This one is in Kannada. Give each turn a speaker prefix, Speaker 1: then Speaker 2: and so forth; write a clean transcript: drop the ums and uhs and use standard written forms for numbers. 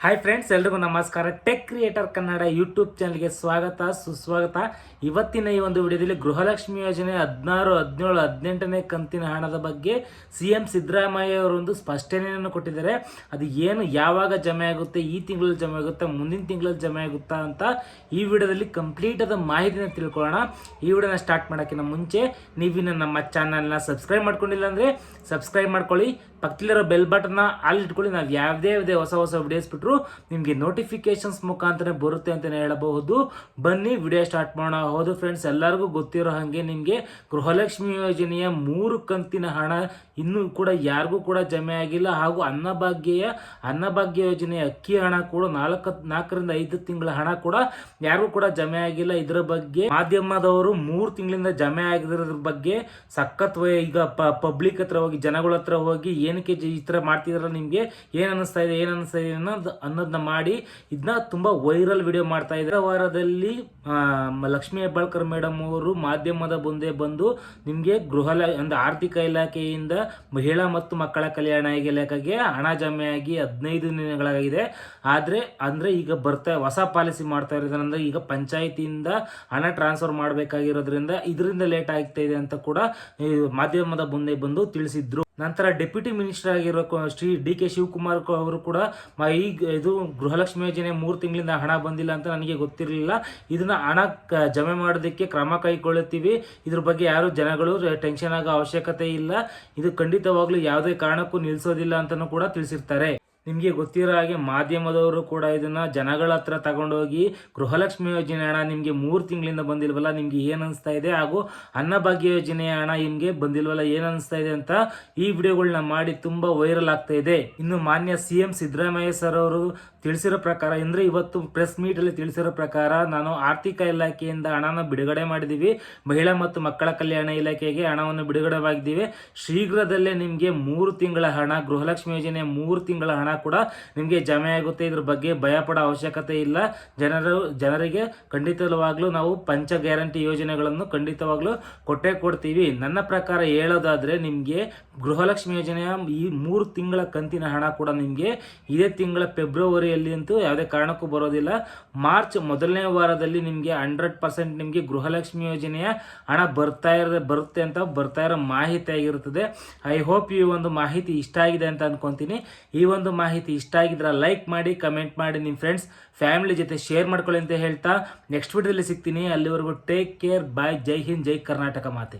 Speaker 1: ಹಾಯ್ ಫ್ರೆಂಡ್ಸ್, ಎಲ್ರಿಗೂ ನಮಸ್ಕಾರ. ಟೆಕ್ ಕ್ರಿಯೇಟರ್ ಕನ್ನಡ ಯೂಟ್ಯೂಬ್ ಚಾನಲ್ಗೆ ಸ್ವಾಗತ ಸುಸ್ವಾಗತ. ಇವತ್ತಿನ ಈ ಒಂದು ವಿಡಿಯೋದಲ್ಲಿ ಗೃಹಲಕ್ಷ್ಮಿ ಯೋಜನೆ 16, 17, 18ನೇ ಕಂತಿನ ಹಣದ ಬಗ್ಗೆ CM ಸಿದ್ದರಾಮಯ್ಯ ಅವರೊಂದು ಸ್ಪಷ್ಟನೆಯನ್ನು ಕೊಟ್ಟಿದ್ದಾರೆ. ಅದು ಏನು, ಯಾವಾಗ ಜಮೆ ಆಗುತ್ತೆ, ಈ ತಿಂಗಳಲ್ಲಿ ಜಮೆ ಆಗುತ್ತೆ, ಮುಂದಿನ ತಿಂಗಳಲ್ಲಿ ಜಮೆ ಆಗುತ್ತಾ ಅಂತ ಈ ವಿಡಿಯೋದಲ್ಲಿ ಕಂಪ್ಲೀಟ್ ಆದ ಮಾಹಿತಿನ ತಿಳ್ಕೊಳ್ಳೋಣ. ಈ ವಿಡಿಯೋನ ಸ್ಟಾರ್ಟ್ ಮಾಡೋಕ್ಕಿಂತ ಮುಂಚೆ ನೀವಿನ್ನು ನಮ್ಮ ಚಾನಲ್ನ ಸಬ್ಸ್ಕ್ರೈಬ್ ಮಾಡ್ಕೊಂಡಿಲ್ಲ ಅಂದರೆ ಸಬ್ಸ್ಕ್ರೈಬ್ ಮಾಡ್ಕೊಳ್ಳಿ. ಪಕ್ಕದಲ್ಲಿರೋ ಬೆಲ್ ಬಟನ್ನ ಅಲ್ಲಿ ಇಟ್ಕೊಳ್ಳಿ. ನಾವು ಯಾವುದೇ ಹೊಸ ವಿಡಿಯೋಸ್ ಬಿಟ್ಟರು ನಿಮಗೆ ನೋಟಿಫಿಕೇಶನ್ಸ್ ಮುಖಾಂತರ ಬರುತ್ತೆ ಅಂತಲೇ ಹೇಳಬಹುದು. ಬನ್ನಿ ವಿಡಿಯೋ ಸ್ಟಾರ್ಟ್ ಮಾಡೋಣ. ಹೌದು ಫ್ರೆಂಡ್ಸ್, ಎಲ್ಲರಿಗೂ ಗೊತ್ತಿರೋ ಹಾಗೆ ನಿಮಗೆ ಗೃಹಲಕ್ಷ್ಮಿ ಯೋಜನೆಯ 3 ಕಂತಿನ ಹಣ ಇನ್ನೂ ಕೂಡ ಯಾರಿಗೂ ಕೂಡ ಜಮೆ ಆಗಿಲ್ಲ. ಹಾಗೂ ಅನ್ನಭಾಗ್ಯ ಯೋಜನೆಯ ಅಕ್ಕಿ ಹಣ ಕೂಡ 4ರಿಂದ 5 ತಿಂಗಳ ಹಣ ಕೂಡ ಯಾರಿಗೂ ಕೂಡ ಜಮೆ ಆಗಿಲ್ಲ. ಇದರ ಬಗ್ಗೆ ಮಾಧ್ಯಮದವರು 3 ತಿಂಗಳಿಂದ ಜಮೆ ಆಗಿರೋದ್ರ ಬಗ್ಗೆ ಸಖತ್ ಈಗ ಪಬ್ಲಿಕ್ ಹತ್ರ ಹೋಗಿ, ಜನಗಳ ಹತ್ರ ಹೋಗಿ ಏನಕ್ಕೆ ಈ ಥರ ಮಾಡ್ತಿದಾರ, ನಿಮಗೆ ಏನು ಅನ್ನಿಸ್ತಾ ಇದೆ ಅನ್ನೋದನ್ನ ಮಾಡಿ ಇದನ್ನ ತುಂಬಾ ವೈರಲ್ ವಿಡಿಯೋ ಮಾಡ್ತಾ ಇದ್ದಾರೆ. ವಾರದಲ್ಲಿ ಲಕ್ಷ್ಮೀ ಹೆಬ್ಬಾಳ್ಕರ್ ಮೇಡಮ್ ಅವರು ಮಾಧ್ಯಮದ ಮುಂದೆ ಬಂದು ನಿಮಗೆ ಆರ್ಥಿಕ ಇಲಾಖೆಯಿಂದ ಮಹಿಳಾ ಮತ್ತು ಮಕ್ಕಳ ಕಲ್ಯಾಣ ಇಲಾಖೆಗೆ ಹಣ ಜಮೆಯಾಗಿ 15 ದಿನಗಳಾಗಿದೆ. ಅಂದ್ರೆ ಈಗ ಹೊಸ ಪಾಲಿಸಿ ಮಾಡ್ತಾ ಇರೋದ್ರಿಂದ ಈಗ ಪಂಚಾಯಿತಿಯಿಂದ ಹಣ ಟ್ರಾನ್ಸ್ಫರ್ ಮಾಡಬೇಕಾಗಿರೋದ್ರಿಂದ ಇದರಿಂದ ಲೇಟ್ ಆಗ್ತಾ ಇದೆ ಅಂತ ಕೂಡ ಮಾಧ್ಯಮದ ಮುಂದೆ ಬಂದು ತಿಳಿಸಿದ್ರು. ನಂತರ ಡೆಪ್ಯೂಟಿ ಮಿನಿಸ್ಟರ್ ಆಗಿರೋ ಶ್ರೀ DK ಶಿವಕುಮಾರ್ ಅವರು ಕೂಡ ಇದು ಗೃಹಲಕ್ಷ್ಮಿ ಯೋಜನೆ 3 ತಿಂಗಳಿಂದ ಹಣ ಬಂದಿಲ್ಲ ಅಂತ ನನಗೆ ಗೊತ್ತಿರಲಿಲ್ಲ, ಇದನ್ನ ಹಣ ಜಮೆ ಮಾಡೋದಕ್ಕೆ ಕ್ರಮ ಕೈಗೊಳ್ಳುತ್ತೀವಿ, ಇದ್ರ ಬಗ್ಗೆ ಯಾರು ಜನಗಳು ಟೆನ್ಷನ್ ಆಗೋ ಅವಶ್ಯಕತೆ ಇಲ್ಲ, ಇದು ಖಂಡಿತವಾಗ್ಲೂ ಯಾವುದೇ ಕಾರಣಕ್ಕೂ ನಿಲ್ಲಿಸೋದಿಲ್ಲ ಅಂತಲೂ ಕೂಡ ತಿಳಿಸಿರ್ತಾರೆ. ನಿಮಗೆ ಗೊತ್ತಿರೋ ಹಾಗೆ ಮಾಧ್ಯಮದವರು ಕೂಡ ಇದನ್ನ ಜನಗಳ ಹತ್ರ ತಗೊಂಡೋಗಿ ಗೃಹಲಕ್ಷ್ಮಿ ಯೋಜನೆ ಹಣ ನಿಮಗೆ 3 ತಿಂಗಳಿಂದ ಬಂದಿಲ್ವಲ್ಲ, ನಿಮ್ಗೆ ಏನು ಅನಿಸ್ತಾ ಇದೆ, ಹಾಗೂ ಅನ್ನಭಾಗ್ಯ ಯೋಜನೆಯ ಹಣ ನಿಮಗೆ ಬಂದಿಲ್ವಲ್ಲ, ಏನು ಅನಿಸ್ತಾ ಇದೆ ಅಂತ ಈ ವಿಡಿಯೋಗಳನ್ನ ಮಾಡಿ ತುಂಬಾ ವೈರಲ್ ಆಗ್ತಾ ಇದೆ. ಇನ್ನು ಮಾನ್ಯ CM ಸಿದ್ದರಾಮಯ್ಯ ಸರ್ ಅವರು ತಿಳಿಸಿರೋ ಪ್ರಕಾರ, ಅಂದ್ರೆ ಇವತ್ತು ಪ್ರೆಸ್ ಮೀಟ್ ಅಲ್ಲಿ ತಿಳಿಸಿರೋ ಪ್ರಕಾರ, ನಾನು ಆರ್ಥಿಕ ಇಲಾಖೆಯಿಂದ ಹಣನ ಬಿಡುಗಡೆ ಮಾಡಿದ್ದೀವಿ, ಮಹಿಳಾ ಮತ್ತು ಮಕ್ಕಳ ಕಲ್ಯಾಣ ಇಲಾಖೆಗೆ ಹಣವನ್ನು ಬಿಡುಗಡೆ ಮಾಡಿದ್ದೀವಿ, ಶೀಘ್ರದಲ್ಲೇ ನಿಮಗೆ 3 ತಿಂಗಳ ಹಣ, ಗೃಹಲಕ್ಷ್ಮಿ ಯೋಜನೆ 3 ತಿಂಗಳ ಹಣ ಕೂಡ ನಿಮಗೆ ಜಮೆ ಆಗುತ್ತೆ. ಇದ್ರ ಬಗ್ಗೆ ಭಯ ಪಡೋ ಅವಶ್ಯಕತೆ ಇಲ್ಲ. ಜನರಿಗೆ ಖಂಡಿತವಾಗ್ಲೂ ನಾವು ಪಂಚ ಗ್ಯಾರಂಟಿ ಯೋಜನೆಗಳನ್ನು ಖಂಡಿತವಾಗ್ಲೂ ಕೊಡ್ತೀವಿ. ನನ್ನ ಪ್ರಕಾರ ಹೇಳೋದಾದ್ರೆ, ನಿಮಗೆ ಗೃಹಲಕ್ಷ್ಮಿ ಯೋಜನೆಯ ಈ 3 ತಿಂಗಳ ಕಂತಿನ ಹಣ ಕೂಡ ನಿಮಗೆ ಇದೇ ತಿಂಗಳ ಫೆಬ್ರವರಿಯಲ್ಲಿ ಅಂತೂ ಯಾವುದೇ ಕಾರಣಕ್ಕೂ ಬರೋದಿಲ್ಲ. ಮಾರ್ಚ್ ಮೊದಲನೇ ವಾರದಲ್ಲಿ ನಿಮಗೆ 100% ನಿಮಗೆ ಗೃಹಲಕ್ಷ್ಮಿ ಯೋಜನೆಯ ಹಣ ಬರುತ್ತೆ ಅಂತ ಬರ್ತಾ ಇರೋ ಮಾಹಿತಿ ಆಗಿರುತ್ತದೆ. ಐ ಹೋಪ್ ಈ ಒಂದು ಮಾಹಿತಿ ಇಷ್ಟ ಆಗಿದೆ ಅಂತ ಅನ್ಕೊಂತೀನಿ. ಈ ಒಂದು ಮಾಹಿತಿ ಇಷ್ಟ ಆಗಿದ್ರೆ ಲೈಕ್ ಮಾಡಿ, ಕಮೆಂಟ್ ಮಾಡಿ, ನಿಮ್ಮ ಫ್ರೆಂಡ್ಸ್ ಫ್ಯಾಮಿಲಿ ಜೊತೆ ಶೇರ್ ಮಾಡ್ಕೊಳ್ಳಿ ಅಂತ ಹೇಳ್ತಾ ನೆಕ್ಸ್ಟ್ ವಿಡಿಯೋದಲ್ಲಿ ಸಿಗ್ತೀನಿ. ಅಲ್ಲಿವರೆಗೂ ಟೇಕ್ ಕೇರ್, ಬಾಯ್, ಜೈ ಹಿಂದ್, ಜೈ ಕರ್ನಾಟಕ ಮಾತೆ.